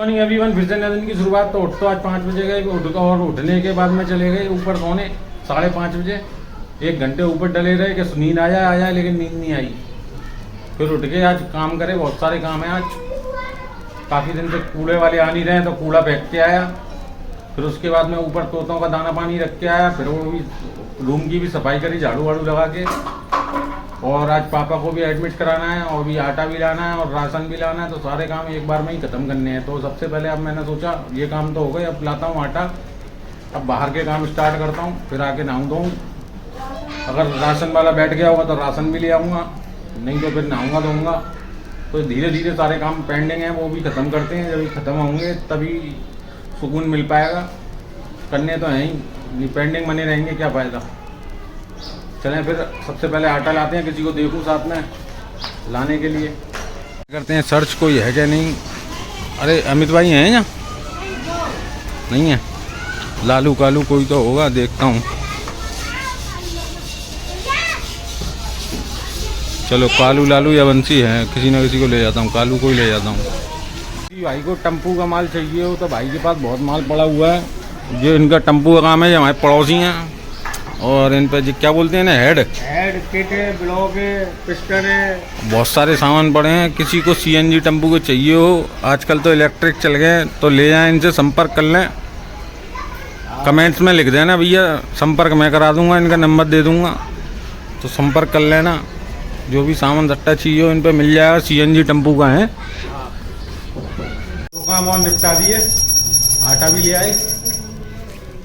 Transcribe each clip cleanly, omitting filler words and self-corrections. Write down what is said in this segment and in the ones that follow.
Morning everyone, फिर से नए दिन की शुरुआत। तो उठ तो आज 5 बजे गए, और उठने के बाद में चले गए ऊपर सोने 5:30 बजे। 1 घंटे ऊपर डले रहे कि नींद आ जाए, लेकिन नींद नहीं आई। फिर उठ के आज काम करे, बहुत सारे काम हैं आज। काफ़ी दिन से कूड़े वाले आ नहीं रहे हैं तो कूड़ा फेंक के आया। फिर उसके बाद में ऊपर तोतों का दाना पानी रख के आया। फिर वो भी रूम की भी सफाई करी, झाड़ू वाड़ू लगा के। और आज पापा को भी एडमिट कराना है, और भी आटा भी लाना है और राशन भी लाना है। तो सारे काम एक बार में ही ख़त्म करने हैं। तो सबसे पहले अब मैंने सोचा ये काम तो हो गए, अब लाता हूँ आटा। अब बाहर के काम स्टार्ट करता हूँ, फिर आके नहाऊँ धोऊँ। अगर राशन वाला बैठ गया होगा तो राशन भी ले आऊँगा, नहीं तो फिर नहाऊँगा धोऊँगा। तो धीरे धीरे सारे काम पेंडिंग हैं वो भी ख़त्म करते हैं। जब ख़त्म होंगे तभी सुकून मिल पाएगा। करने तो हैं ही, पेंडिंग बने रहेंगे क्या फ़ायदा। चलें फिर सबसे पहले आटा लाते हैं, किसी को देखूं साथ में लाने के लिए। करते हैं सर्च, कोई है क्या नहीं। अरे अमित भाई हैं या नहीं है? लालू कालू कोई तो होगा, देखता हूँ। चलो कालू लालू या बंसी है, किसी न किसी को ले जाता हूँ। कालू को ही ले जाता हूँ। भाई को टम्पू का माल चाहिए हो तो भाई के पास बहुत माल पड़ा हुआ है। जो इनका टम्पू का काम है, ये हमारे पड़ोसी हैं। और इन पे क्या बोलते हैं ना, हेड किट है, ब्लॉक है, पिस्टन है, बहुत सारे सामान पड़े हैं। किसी को सीएनजी टम्पू को चाहिए हो, आजकल तो इलेक्ट्रिक चल गए, तो ले जाएं, इनसे संपर्क कर लें। कमेंट्स में लिख देना भैया, संपर्क मैं करा दूंगा, इनका नंबर दे दूंगा, तो संपर्क कर लेना। जो भी सामान सट्टा चाहिए हो इन पे मिल जाएगा। सीएनजी टम्पू का है। तो काम और निपटा दिए, आटा भी ले आए।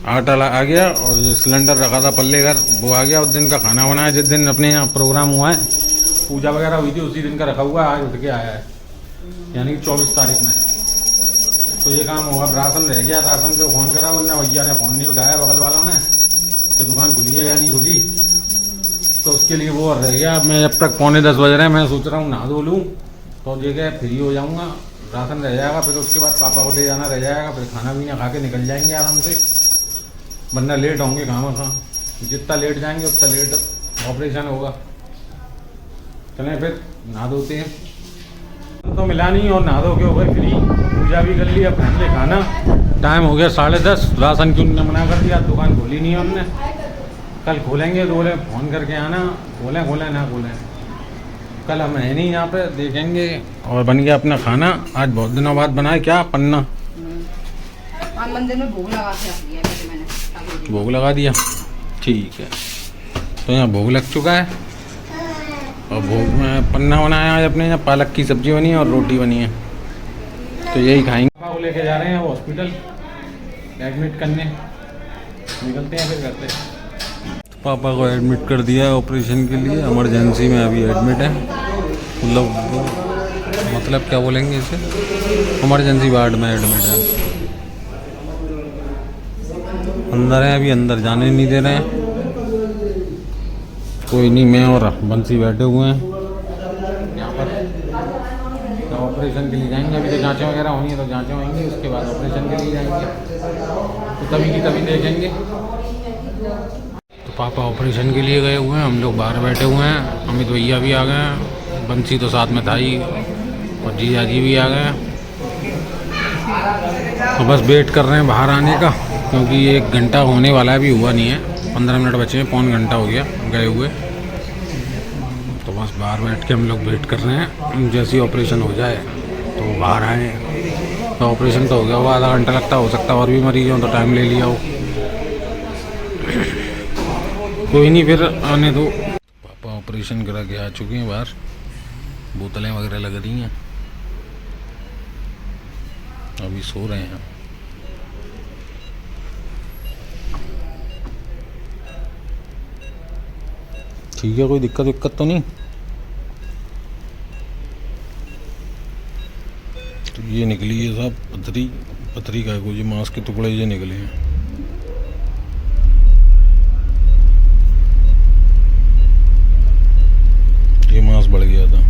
आटा आ गया, और जो सिलेंडर रखा था पल्ले घर वो आ गया। उस दिन का खाना बनाया जिस दिन अपने यहाँ प्रोग्राम हुआ है, पूजा वगैरह हुई थी, उसी दिन का रखा हुआ है। आज उठ के आया है, यानी कि 24 तारीख में। तो ये काम हुआ। राशन रह गया, राशन को फ़ोन करा, उनने भैया ने फ़ोन नहीं उठाया बगल वालों ने कि दुकान खुली है या नहीं खुली। तो उसके लिए वो रह गया। मैं जब तक 9:45 बज रहे हैं, मैं सोच रहा हूँ नहा धो लूँ तो जगह फ्री हो जाऊँगा। राशन रह जाएगा, फिर उसके बाद पापा को ले जाना रह जाएगा। फिर खाना पीना खा के निकल जाएंगे आराम से, वरना लेट होंगे खाना खा। जितना लेट जाएंगे उतना लेट ऑपरेशन होगा। चलें फिर नहा धोते हैं। तो मिला नहीं, और नहा धो के हो गए फ्री, पूजा भी कर ली। अब खाएंगे खाना। टाइम हो गया 10:30। राशन की उन्होंने मना कर दिया, दुकान खोली नहीं है हमने। कल खोलेंगे तो बोले फ़ोन करके आना, खोलें ना खोलें। कल हम है नहीं यहाँ पे, देखेंगे। और बन गया अपना खाना। आज बहुत दिनों बाद बनाए, क्या पन्ना मंदिर में भोग लगा के मैंने। भोग लगा दिया, ठीक है। तो यहाँ भोग लग चुका है, और भोग में पन्ना बनाया आज अपने यहाँ। पालक की सब्जी बनी है और रोटी बनी है, तो यही खाएंगे। पापा को लेके जा रहे हैं हॉस्पिटल एडमिट करने। निकलते हैं फिर करते हैं। तो पापा को एडमिट कर दिया है ऑपरेशन के लिए, इमरजेंसी में अभी एडमिट है। मतलब क्या बोलेंगे इसे, इमरजेंसी वार्ड में एडमिट है। अंदर है, अभी अंदर जाने नहीं दे रहे हैं। कोई नहीं, मैं और बंसी बैठे हुए हैं यहाँ पर। तो ऑपरेशन के लिए जाएंगे। अभी तो जांचें वगैरह होनी है, तो जांचें होंगी, उसके बाद ऑपरेशन के लिए जाएंगे। तो तभी की तभी देखेंगे। तो पापा ऑपरेशन के लिए गए हुए हैं, हम लोग बाहर बैठे हुए हैं। अमित भैया भी आ गए हैं, बंसी तो साथ में था ही, और जीजा जी भी आ गए हैं। तो बस वेट कर रहे हैं बाहर आने का, क्योंकि 1 घंटा होने वाला है, अभी हुआ नहीं है। 15 मिनट बचे हैं, 1.25 घंटा हो गया गए हुए। तो बस बाहर बैठ के हम लोग वेट कर रहे हैं। जैसे ही ऑपरेशन हो जाए तो बाहर आए। तो ऑपरेशन तो हो गया, वो आधा घंटा लगता, हो सकता और भी मरीज हों तो टाइम ले लिया हो। कोई नहीं, फिर आने दो। पापा ऑपरेशन करा के आ चुके हैं बाहर, बोतलें वगैरह लग रही हैं, अभी सो रहे हैं। ठीक है, कोई दिक्कत तो नहीं। तो ये निकली है साहब पथरी का कोई मांस के टुकड़े ये निकले हैं। ये मांस बढ़ गया था।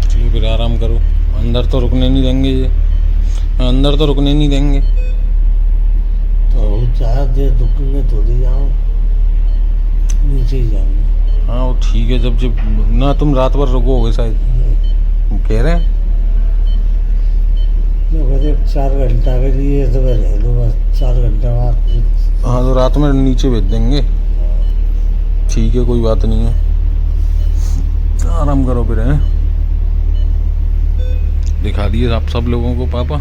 चलो फिर आराम करो। अंदर तो रुकने नहीं देंगे, ये अंदर तो रुकने नहीं देंगे। तो चाह दे रुकने थोड़ी जाऊँ। नीचे ही जाऊंगा। हाँ वो ठीक है, जब जब ना तुम रात भर रुकोगे शायद, कह रहे हैं। कहते 4 घंटा के लिए तो मैं रह लूँ बस, 4 घंटे बाद। हाँ तो रात में नीचे भेज देंगे, ठीक है कोई बात नहीं है, आराम करो फिर हैं। दिखा दिए आप सब लोगों को पापा,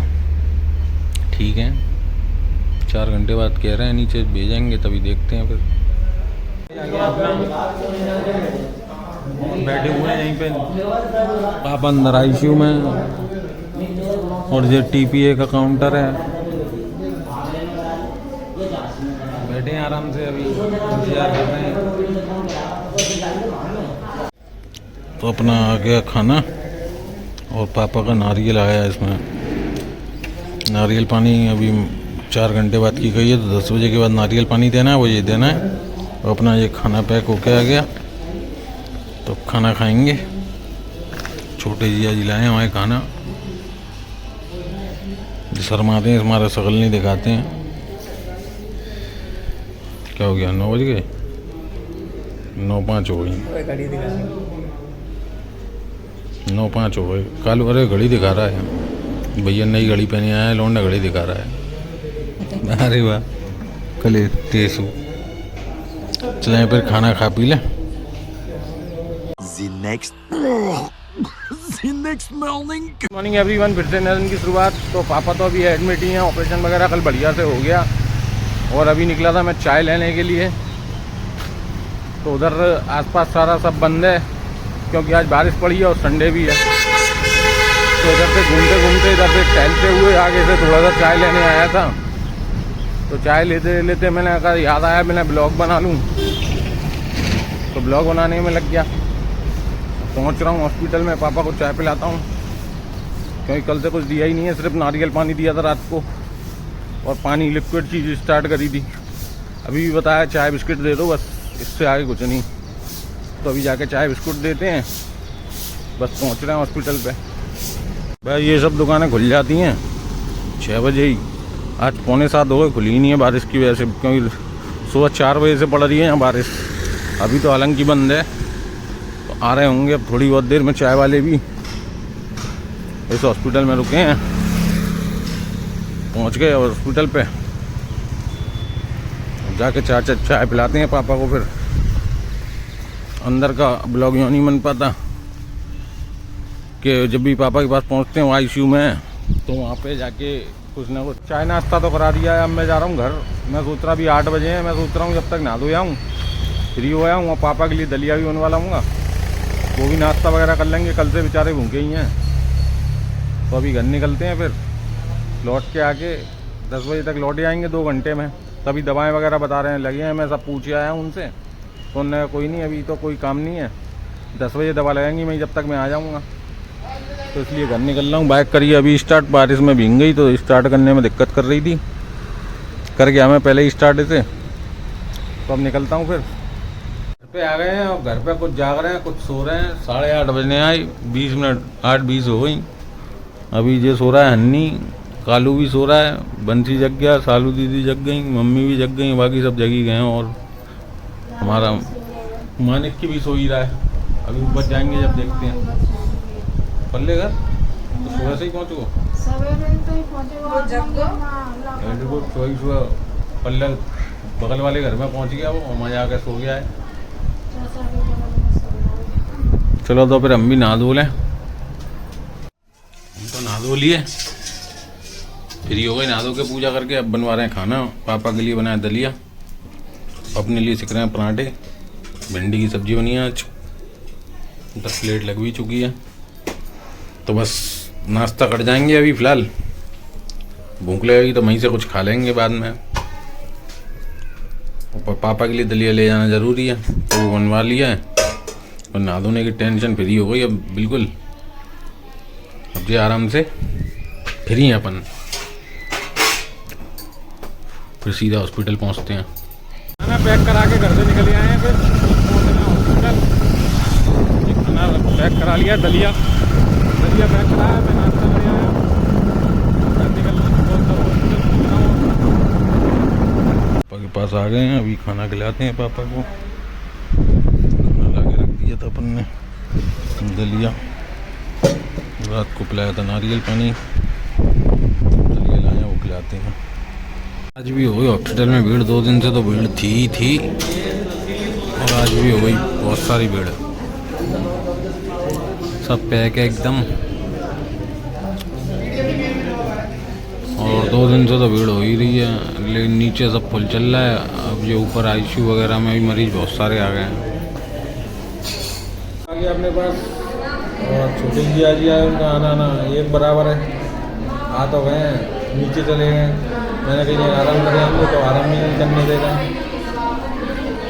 ठीक है 4 घंटे बाद कह रहे हैं नीचे भेजेंगे, तभी देखते हैं फिर। बैठे हुए हैं यहीं पे पापा अंदर आईसीयू में, और ये टीपीए का काउंटर है, बैठे हैं आराम से, अभी इंतजार कर रहे हैं। तो अपना आ गया खाना, और पापा का नारियल आया, इसमें नारियल पानी अभी 4 घंटे बाद की गई है, तो 10 बजे के बाद नारियल पानी देना है, वो ये देना है। और अपना ये खाना पैक होके आ गया, तो खाना खाएंगे। छोटे जिया जी लाए हमारे खाना, शर्माते हैं, हमारा शक्ल नहीं दिखाते हैं। क्या हो गया, 9 बज गए, 9:05 हो गई, 9:05 हो गए। कालू अरे घड़ी दिखा रहा है भैया, नई घड़ी पहने आया है, लौंडा घड़ी दिखा रहा है। अरे वाह कले टेसू, चलें फिर खाना खा पी लें। मॉर्निंग एवरीवन, फिर से नए दिन की शुरुआत। तो पापा तो अभी एडमिट ही हैं, ऑपरेशन वगैरह कल बढ़िया से हो गया, और अभी निकला था मैं चाय लेने के लिए। तो उधर आसपास सारा सब बंद है, क्योंकि आज बारिश पड़ी है और संडे भी है। तो इधर से घूमते घूमते, इधर से टहलते हुए आगे से थोड़ा सा चाय लेने आया था। तो चाय लेते लेते मैंने कहा याद आया मैंने ब्लॉग बना लूँ, तो ब्लॉग बनाने में लग गया। पहुंच रहा हूँ हॉस्पिटल में, पापा को चाय पिलाता हूँ, क्योंकि कल से कुछ दिया ही नहीं है, सिर्फ नारियल पानी दिया था रात को, और पानी लिक्विड चीज़ स्टार्ट करी थी। अभी भी बताया चाय बिस्किट दे दो बस, इससे आगे कुछ नहीं। तो अभी जाके चाय बिस्कुट देते हैं, बस पहुंच रहे हैं हॉस्पिटल पे। भाई ये सब दुकानें खुल जाती हैं 6 बजे ही, आज 6:45 हो गए, खुली ही नहीं है बारिश की वजह से, क्योंकि सुबह 4 बजे से पड़ रही है यहाँ बारिश। अभी तो हालांकि बंद है, तो आ रहे होंगे अब थोड़ी बहुत देर में चाय वाले भी। इस हॉस्पिटल में रुके हैं, पहुँच गए हॉस्पिटल पे, जाके चाय पिलाते हैं पापा को। फिर अंदर का ब्लॉग यूँ नहीं बन पाता कि जब भी पापा के पास पहुंचते हैं वो आईसीयू में है, तो वहाँ पे जाके कुछ ना कुछ चाय नाश्ता तो करा दिया है। अब मैं जा रहा हूँ घर, मैं सोच रहा अभी 8 बजे हैं, मैं सोच रहा हूँ जब तक नहा धो आऊँ, फ्री हो आऊँ, और पापा के लिए दलिया भी बनवा लाऊँगा, वो भी नाश्ता वगैरह कर लेंगे, कल से बेचारे भूखे ही हैं। तो अभी घर निकलते हैं, फिर लौट के आके 10 बजे तक लौट आएंगे 2 घंटे में। तभी दवाएं वगैरह बता रहे हैं लगे हैं, मैं सब पूछ आया हूँ उनसे, तो उन्होंने कोई नहीं अभी तो कोई काम नहीं है, 10 बजे दवा लगाएंगी मैं, जब तक मैं आ जाऊँगा। तो इसलिए घर निकल रहा हूँ। बाइक करिए अभी स्टार्ट, बारिश में भीग गई तो स्टार्ट करने में दिक्कत कर रही थी, कर गया मैं पहले ही स्टार्ट इसे। तो अब निकलता हूँ, फिर घर पे आ गए हैं, और घर पे कुछ जाग रहे हैं कुछ सो रहे हैं। 8:30 बजने आई, 20 मिनट 8:20 हो गई। अभी ये सो रहा है हन्नी, कालू भी सो रहा है, बंसी जग गया, सालू दीदी जग गई, मम्मी भी जग गई, बाकी सब जगी गए हैं, और हमारा मानिक की भी सो ही रहा है। अभी ऊपर जाएंगे जब देखते हैं। पल्ले घर तो सुबह से ही पहुँचो, वेरी गुड, सुबह पल्ले बगल वाले घर में पहुँच गया, वो मजा आकर सो गया है। चलो तो फिर हम भी नहा धो लें। हम तो नहा धो लिए, फ्री हो गए नहा धो के, पूजा करके। अब बनवा रहे हैं खाना, पापा के लिए बनाया दलिया, अपने लिए सीख रहे हैं पराठे, भिंडी की सब्जी बनी है आज, 10 प्लेट लग भी चुकी है। तो बस नाश्ता कर जाएंगे अभी फ़िलहाल, भूख लगेगी तो वहीं से कुछ खा लेंगे बाद में। और पापा के लिए दलिया ले जाना ज़रूरी है, तो वो बनवा लिया है, और नहा धोने की टेंशन फ्री हो गई अब बिल्कुल। अब जो आराम से फ्री हैं अपन, फिर सीधा हॉस्पिटल पहुंचते हैं। खाना पैक करा के घर से निकल आए हैं, फिर हॉस्पिटल खाना पैक करा लिया, दलिया पैक कराया, मैं नाश्ता कर आया, घर निकल पापा के पास आ गए हैं। अभी खाना खिलाते हैं पापा को, था अपन ने दलिया, रात को पिलाया था नारियल पानी, दलिया लाया वो खिलाते हैं। आज भी हो गई हॉस्पिटल में भीड़, 2 दिन से तो भीड़ थी और आज भी हो गई बहुत सारी भीड़, सब पैक है एकदम। और 2 दिन से तो भीड़ हो ही रही है, लेकिन नीचे सब फुल चल रहा है। अब ये ऊपर आईसीयू वगैरह में भी मरीज बहुत सारे आ गए हैं। आ गया अपने पास और छोटे जी आज आए, उनका आना एक बराबर है। आ तो गए, नीचे चले गए, मैंने कहीं आराम करें हमको तो आराम नहीं करने देगा,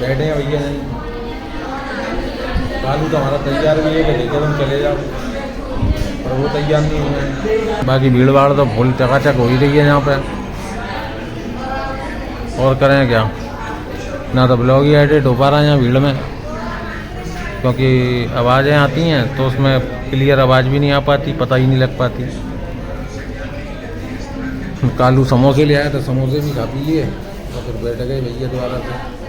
बैठे हैं भैया नहीं। कालू तो हमारा तैयार भी है कि लेकर तुम चले जाओ, और वो तैयार नहीं हुए। बाकी भीड़ भाड़ तो फुल चकाचक हो ही रही है यहाँ पे, और करें क्या, ना तो ब्लॉग ही एडिट हो पा रहा है यहाँ भीड़ में, क्योंकि आवाज़ें आती हैं तो उसमें क्लियर आवाज़ भी नहीं आ पाती, पता ही नहीं लग पाती। कालू समोसे ले आया था, समोसे भी खा पी लिए और फिर बैठ गए भैया दोबारा से।